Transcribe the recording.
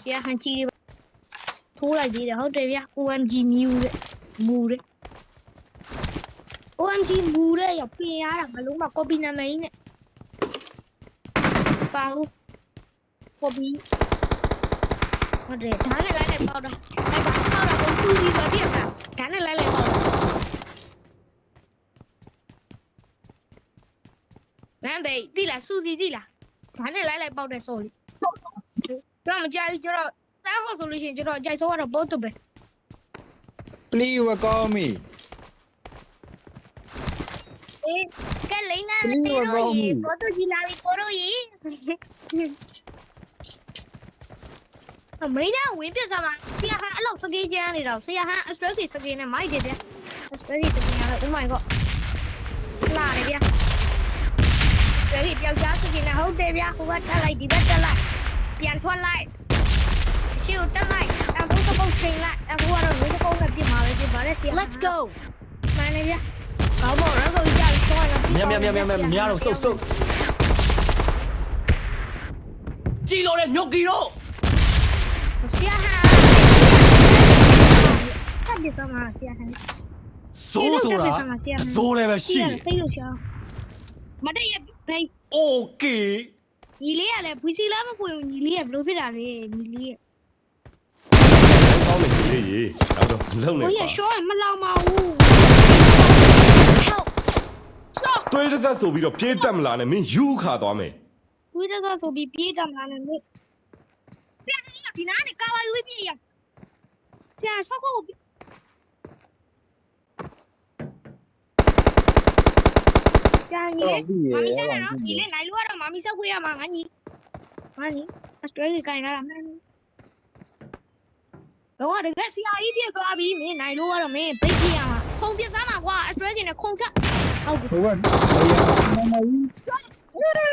ဆရာဟန်ချီထိုးလိုက်သေးတယ်ဟုတ်တယ်ဗျာ OMG မူတဲ့ OMG မူတဲ့ရပြင်ရတာမလုံးမ copy နာမည်ကြီးနဲ့ပါဦး copy ဟုတ်တယ်ဒါနဲ့လိုက်ပေါက်တာအဲ့ဒါပေါက်တာကိုသူ့ပြီးပါပြတာဒါနဲ့လိုက်ပေါက်တာမန်ဘေးတိလားစူစီတိလားဒါနဲ့လိုက်ပေါက်တယ် sorry တော့မကြိုက်ကျွန်တော်စားဖို့ဆိုလို့ရှိရင်ကျွန်တော်အကြိုက်ဆုံးကတော့ပို့တော့ပဲ Please welcome me ကဲလိမ့်နာတေးလို့ရေပို့တော့ကြီးလာပြီပို့လို့ရေအမေးနဲ့ဝင်းပြစားမှာဆရာဟန်အဲ့လောက်စကေးကျန်းနေတော့ဆရာဟန် express စကေးနဲ့မိုက်တယ်ဗျ express စကေးရတယ် oh my god လာတယ်ဗျဒါကြီးပြောက်ကြားစကေးနဲ့ဟုတ်တယ်ဗျဟိုကတက်လိုက်ဒီဘက်တက်လိုက်ပြန်ထွက်လိုက်ရှူတက်လိုက်အဘိုးကပုတ်ချိန်လိုက်အဘိုးကတော့မျိုးကုန်းနဲ့ပြစ်မှာပဲပြစ်ပါလေဆရာ Let's go မှန်တယ်ဗျကောင်းပါတော့ဆိုကြပြီးဆုံးရတော့ မြားတော့စုပ်ကြည်လို့တဲ့ညုတ်ကီတော့ ဆရာဟန်ဆက်ပြီးတော့မှာဆရာဟန် စိုးဆိုတာစိုးတယ်ပဲရှိ သိလို့ရှာမတည့်ရဖေး โอเค ညီလေးကလည်းဘူးစီလားမပွင့်ညီလေးကဘလို့ဖြစ်တာလဲညီလေးက ကောင်းနေလေရေတော့လုံနေ ဘိုးရ ပါ ရှောမလောင်ပါဘူး help တွေးတဲ့သက်ဆိုပြီးတော့ပြေးတက်မလာနဲ့မင်းယူခါသွားမယ် ဝိရကဆိုပြီးပြေးတတ်မှာနဲ့ပြန်ဒီနားနဲ့ကာဝါယူပြေးရပြန်ဆောက်ဖို့ကြာညီလေးမမီဆက်နော်ညီလေးနိုင်လို့ရတော့မမီဆက်ခွေးရမှာငါညီအစတြေးလျကိုင်လာတာမှန်တော့တကယ်စီအာကြီးပြသွားပြီမင်းနိုင်လို့ရတော့မင်းဘိတ်ပြရမှာခုံပြစားမှာကွာအစတြေးလျနဲ့ခုံချက်ဟုတ်ပြီ ဟိုကမမကြီး